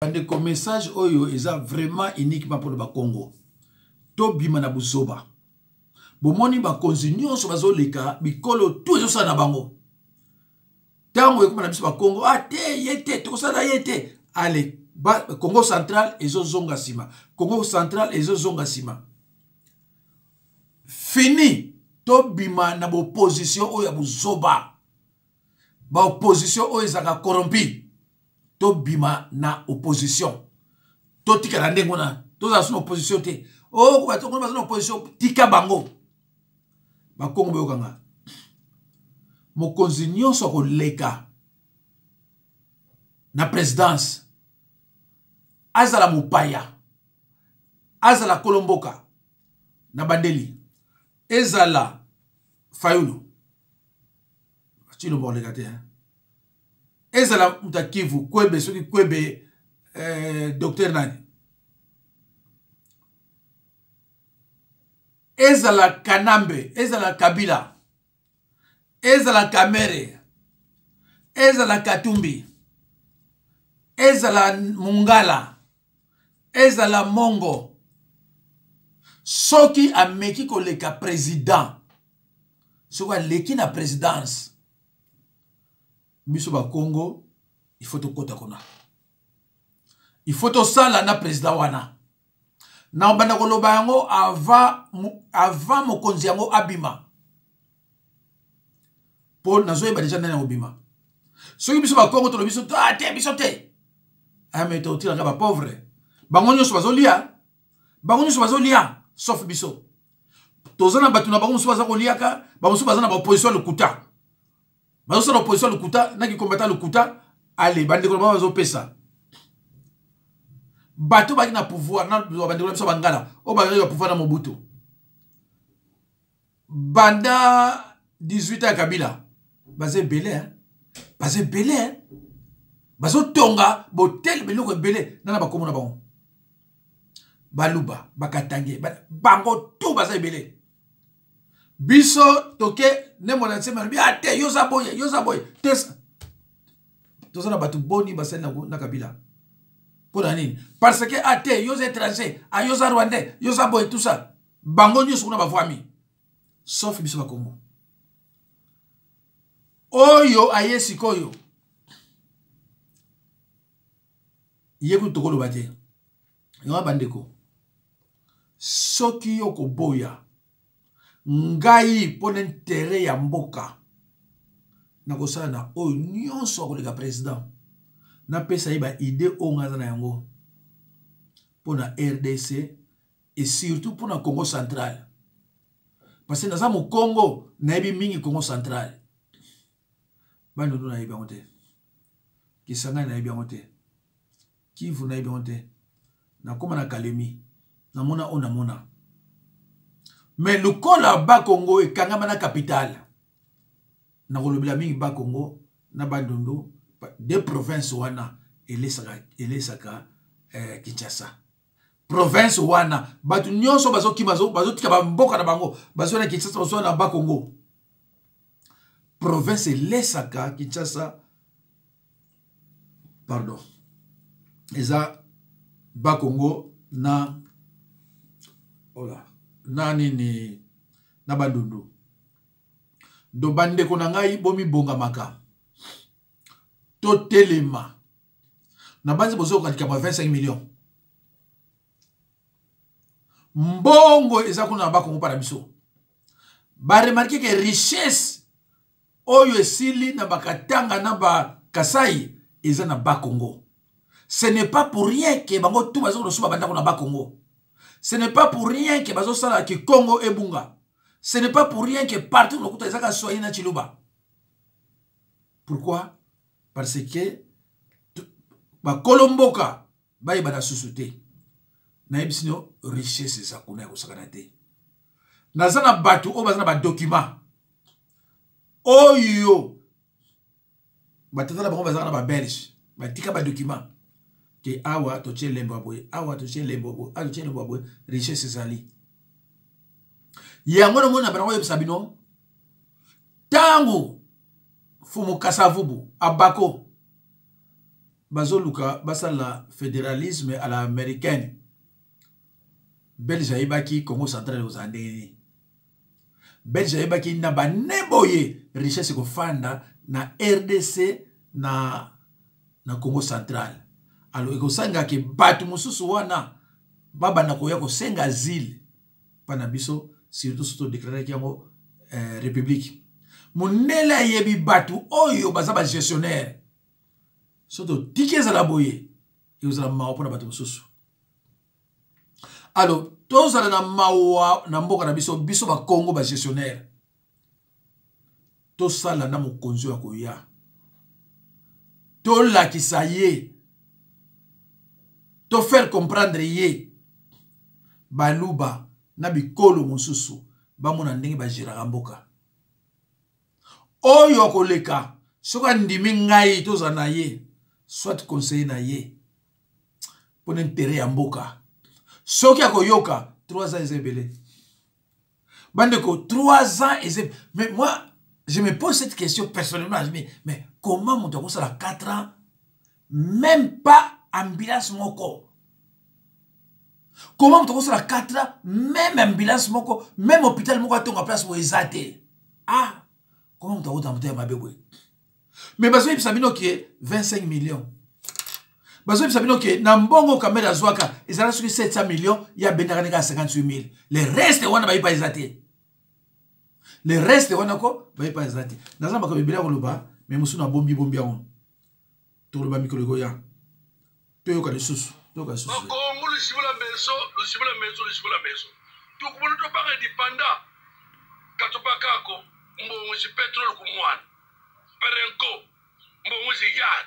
Bandeko message oyo eza vraiment uniquement pour le Congo. To bima na buzoba. Bomoni bakonzi nyonso bazoleka bikolo tout ezo na bango. Tango ekoma na biso ba Congo te yete to sala yete. Allez, Congo central ezo zonga sima. Congo central ezo zonga sima. Fini to bima na opposition oyo ya buzoba. Ba opposition oyo ezaka corrompi. To bima na opposition. To tika na ndengo na. To za suna opposition te. Oh, ba to kono ba suna opposition tika bango. Ba Kongo be okanga. Mokonzi nyonso ko leka na présidence. Azala mupaya. Azala kolomboka. Na bandeli. Ezala Fayulu. Chino bon leka te hein. Ezala mutakivu kwebe soki kwebe docteur nani. Ezala Kanambe, ezala Kabila. Ezala Kamere. Ezala Katumbi. Ezala Mungala. Ezala Mongo. Soki ameki koleka président. Soki leki na présidence. Biso ba Congo, il faut to kota kona. Il faut to sala na président wana. Na obanda koloba yango avant mokonzi yango abima. Pour nazo yeba deja nana obima. Soki biso ba Congo to biso te biso te. Mais to tira ba pauvre. Bango nyonso bazolia. Bango nyonso bazolia sauf biso. Tozana batu na bango nyonso bazakoliaka, bango nyonso bazana ba opposition le kuta. Bazo na opposition le kuta, na ki combattant le kuta, allez, bande ko bazo pesa. Bato ba na pouvoir, na bande ko biso bangala, o ba na pouvoir na Mobutu. Banda 18 ans Kabila, bazé belé hein. Bazé belé hein. Bazo tonga, botel beloko belé, nana ba komona bango. Baluba, bakatange, bango tout bazé belé. Biso toke ne mona nsema bi ate yoza boy tesa tozana batu boni basena na Kabila pona nini parce que ate yoza étranger a yoza rwandais yoza boy tout ça bango nyusu kuna bavwami sauf biso ba Congo oyo ayesi koyo yeku tokolo bate yo bandeko soki yoko boya ngai pone intérêt ya mboka na kosala na oyo nyonso koleka président na pesa iba idée ongaza na yango pona RDC et surtout pona Congo central parce que naza mo Congo na yebi mingi Congo central bando na yebi ngote Kisanga na yebi ngote Kivu na yebi ngote na koma na Kalemi na mona ona mona. Mais le kola ba Congo et kangama na capitale. Na kolobela mingi ba Congo na Bandundu des provinces wana elesaka Kinshasa. Province wana batu nyonso bazo tika ba mboka na bango bazo na Kinshasa bazo na ba Congo. Province elesaka Kinshasa. Pardon. Eza ba Congo na ola nani ni na Bandundu do bande ko na ngai bomi bonga maka to telema na banzi bozo ka 25 millions mbongo eza kuna ba Congo para biso ba remarquer que richesse oyo esili na bakatanga na ba Kasai eza na ba Congo. Ce n'est pas pour rien que bango tout bazo no suba banda ko na ba Congo. Ce n'est pas pour rien que bazo sala ki Congo ebunga. Ce n'est pas pour rien que partout le kuta ezaka soyi na Chiluba. Pourquoi? Parce que ba kolomboka ba yeba na société. Na yebisino richesse za kuna ya kosakana te. Nazana batu o bazana ba document. Oyo batata ba bazana ba belge. Ba tika ba document. Que awa to tche lembo aboy awa to tche lembo aboy awa to tche lembo aboy richesse zali yango no mona bango yebisa bino tango fumu kasavubu abako bazoluka basala fédéralisme à la américaine. Belge ayebaki Congo central aux Andes. Belge ayebaki na ba neboye richesse ko fanda na RDC na Congo central. Alors ekosanga ke batu mususu wana baba na koya ko senga asile pana biso surtout déclarer yango république. Monela yebi batu oyo baza ba gestionnaire. Surtout tikeza la boye et vous la mawa pona batu mususu. Alors, tous les mawa na mboka na biso ba Congo ba gestionnaire. Tous ça na mo konzo ya koya. To la ki sa ye. To faire comprendre ye. Baluba na bikolo mususu ba mona ndenge ba gérera mboka. Oyo koleka soka ndimi ngai to za na ye soit conseiller na ye. Pour intérêt ya mboka. Soki a koyoka 3 ans ezebele. Bandeko 3 ans ezebele. Mais moi je me pose cette question personnellement, je me dis mais comment mon toko sera 4 ans même pas ambulance moko. Comment mon toko sera 4 ans même ambulance moko, même hôpital moko atonga place pour ezate. Ah, comment mon toko tamte ma bébé. Mais bazo yebisa bino ki 25 millions. Bazo yebisa bino ki na mbongo kamera zwaka ezala soki 700 millions ya bendaka neka 58 000. Le reste wana bayi pa ezate. Le reste wana ko bayi pa ezate. Nazamba ko bibila ko loba mais musu na bombi on. To loba mikolo go ya. To yoka le susu. To yoka susu. Ko ngulu sibula meso. Tu ko to ba indépendant. Katopakako mbongo si pétrole ko mwana. Perenko mbongo si yard.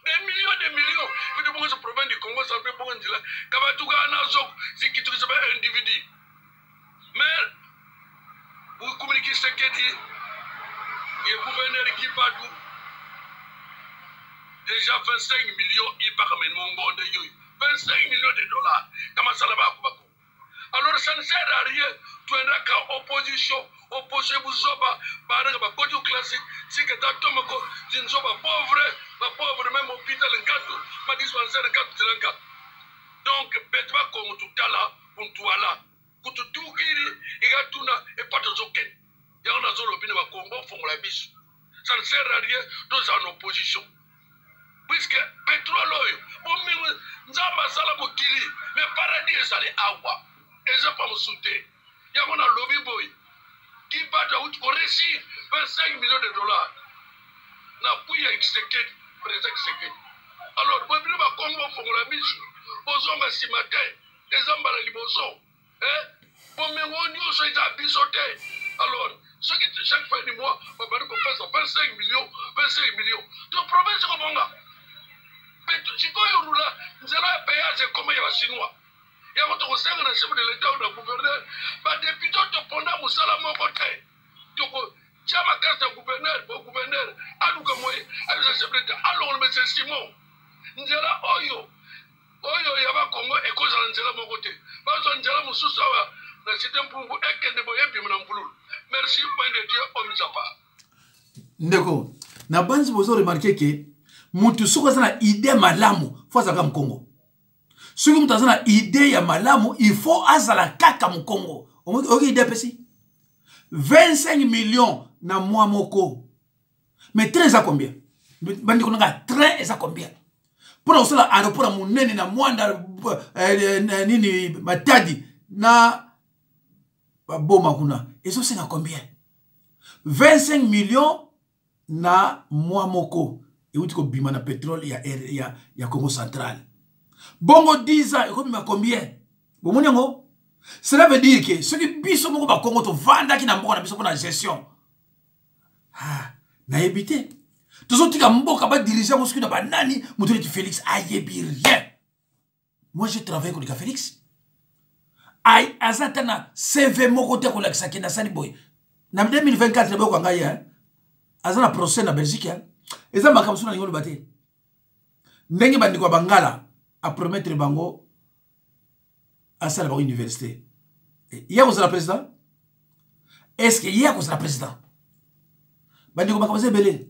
Des millions. Que de bon se province du Congo ça peut pas dire. Kabatuga nazo si qui tout ça individu. Mais vous communiquez ce que dit le gouverneur qui Badou déjà 25 millions il part même mon bon de 25 millions de dollars. Comment ça va Kubako? Alors ça ne sert à rien. Tu es dans opposition vous oba baranga ba kodio classique si que ta tomako zinzoba pauvre même hôpital ngato ma dispensaire ngato tilanga. Donc betwa comme tout là pour toi là kutu tukiri igatuna et pas de zoken. Il y a un zone opinion ba Congo font la biche. Ça ne sert à rien dans en opposition. Puisque pétrole oil bon nzamba sala mokili mais paradis ezali awa eza pa musute ya mona lobby boy qui bat au récit 25 millions de dollars na puya exécuté président exécuté. Alors bon bien ba Congo font la biche bozonga simate ezamba la liboso bon mais on y so ita bisote. Alors ce qui chaque fin du mois on va nous faire 25 millions de province comme on a. Tu peux rouler, nous allons payer comme les Chinois. Il y a votre conseil de chef de l'État ou de gouverneur. Mais depuis tout le pendant Moussala mon côté. Tu as ma carte de gouverneur, à nous comme moi, à le chef de l'État. Alors on met ce Simon. Nous allons Oyo, il y a Congo et cause à l'Angela mon côté. Parce que Angela Moussoussa, la cité pour vous, et qu'elle ne voyait plus mon boulot. Merci, point de Dieu, on nous a pas. D'accord. Na banzi bozo remarqué que mutu soko sana idée malamu faut azala Mkongo. Soki mutu azana idée ya malamu il faut azala kaka Mkongo. Ok idée pesi 25 millions na mois moko. Mais train ça combien? Bandi konanga train ça combien? Pour osala aéroport munene na mwanda nini Matadi na boma kuna. Eso c'est na combien? 25 millions na mois moko. Et où tu as bimana pétrole, il y a Congo central. Bongo 10 ans, il y a combien? Cela veut dire que ceux qui biso Congo Congo to vanda qui n'a pas de gestion. Ah, n'a évité. Tous ceux qui ont dirigé au na banani, Moutouni Félix a yébi rien. Moi j'ai travaillé avec Félix. Aïe, azatana CV moko te ko la kisaki na sani boy. Na 2024 le boko ngai hein. Azana procès na Belgique hein. Eza makamsu na ngolo bate. Ndenge bandiko bangala a promettre bango à ça la université. Hier vous êtes président? Est-ce que hier vous êtes président? Bandiko makamse belé.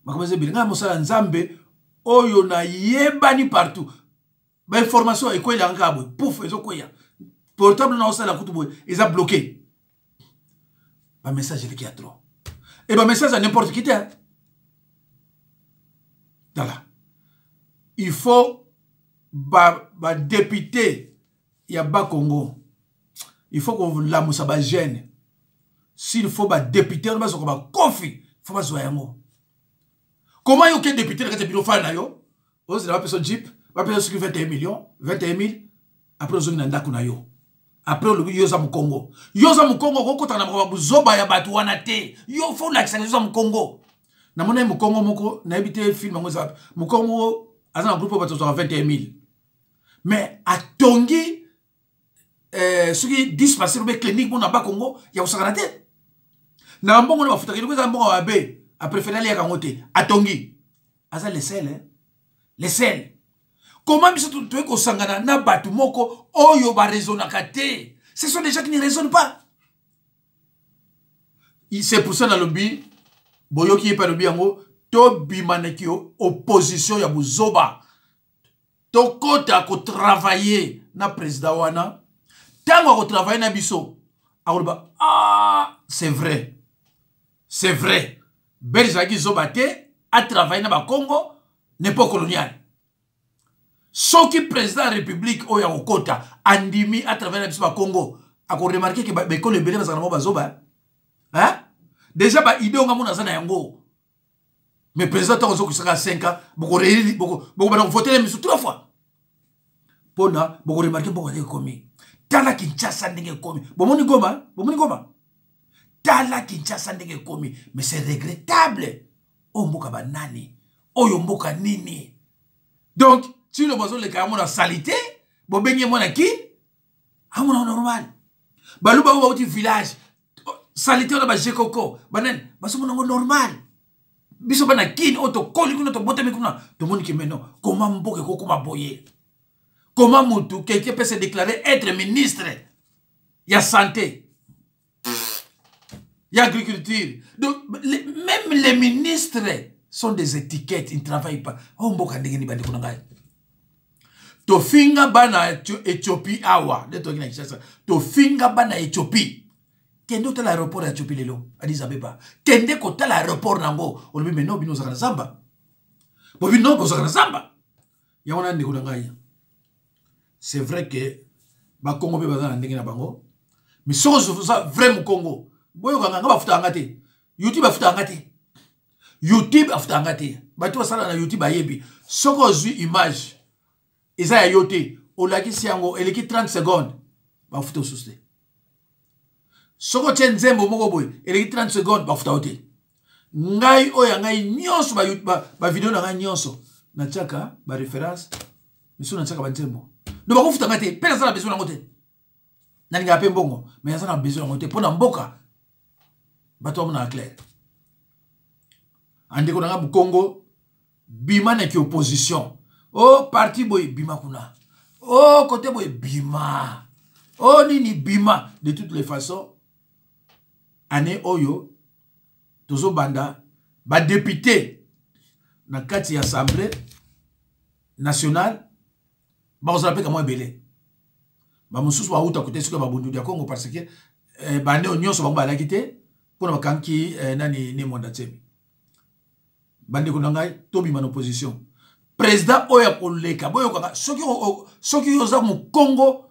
Makamse belé nga mosala nzambe oyo na yebani partout ba information ekwela ngabwe pouf ezokwea portable na osala kutu boye eza bloqué ba message qui a trop et ba message à n'importe qui t'es voilà il faut ba député ya ba Congo il faut qu'on la musa ba gêne s'il faut ba député on va se ba kofi faut ba zoyango comment yo ke député le bureau fa na yo on se la personne jeep va payer ce qui 21 millions 21 000 après zo na ndako na yo après le yoza mu Congo ko tana ba buzoba ya batu wana te yo faut la yoza mu Congo na mona mu Congo moko na habité film ngo za mu Congo azana groupe ba 21 000 mais atongi ce qui dispensé le clinique mon ba Congo ya usakana te na mbongo na bafuta kile za mbongo abe a préféré aller à Kangote atongi aza les sel comment biso tu ko sangana na batu moko oyo ba raisonnaka te ce sont des gens qui ne raisonnent pas c'est pour ça dans le lobby boyoki pas lobby yango to bimaneki opposition ya buzoba to kota ko travailler na président wana tango ko travailler na biso akoloba ah c'est vrai Belzaki Zobate a travaillé dans le Congo, n'est pas colonial. Ce qui président de la République, Oya Okota, Andimi a travaillé dans le Congo, a remarqué que l'école est belle dans le Zoba. Hein? Déjà, l'idée on a mon azana yango. Mais président Tonzo qui sera 5 ans, beaucoup voter les missions 3 fois. Pona, beaucoup remarqué beaucoup de commis. Tala Kinshasa ndenge commis. Bomoni goma. Tala Kinshasa ndenge komi, mais c'est regrettable. Oh mboka banani, oh mboka nini. Donc, si le besoin le cas mon salité, bo benye mon qui, amona normal. Baluba ou au village, salité on ba jekoko, banen, baso mon normal. Biso bana kin auto koli kuno to botami kuna, to moni ki meno, comment mboka koko maboye. Comment mutu quelqu'un peut se déclarer être ministre ya santé. Il y a agriculture. Donc, même les ministres sont des étiquettes, ils ne travaillent pas. Oh, mboka ndenge ni bandi kunangai. To finga bana Éthiopie awa. To finga bana Éthiopie. Kende kota l'aéroport d'Éthiopie lelo. Addis Abeba. Kende kota l'aéroport nango. Olobi meno bino zakana zamba. Bobi no bo zakana zamba. Ya wana ndeko nangai. C'est vrai que ba Congo be bazana ndenge na bango. Mais so vrai mu Congo. Boyo kanga bafuta ngate YouTube bafuta ngate YouTube bafuta ngate batu basala na YouTube ayebi soko zui image eza ya yote olaki siango eleki 30 secondes bafuta osuste soko tshenzembo moko boy eleki 30 secondes bafuta ote ngai oya ngai nyonso ba video na ngai nyonso na tshaka ba référence miso na tshaka ba nzembo ndo bakufuta ngate pena sala besoin ngote na ninga pe mbongo mais sala besoin ngote pona mboka bato na clair ande ko nga Congo bima na ki opposition oh parti boy bima kuna oh côté boy bima oh nini bima de toutes les façons année oyo tozo banda ba député na kati assemblée nationale ba on s'appelle comment belé ba mususu ba uta côté suka ba bundu ya Congo parce que ba ne onyoso ba ba la kité pour na kanki nani ni monda tsemi bandi ko ngai to bima na opposition président oya koleka boyo kaka soki yoza mu Congo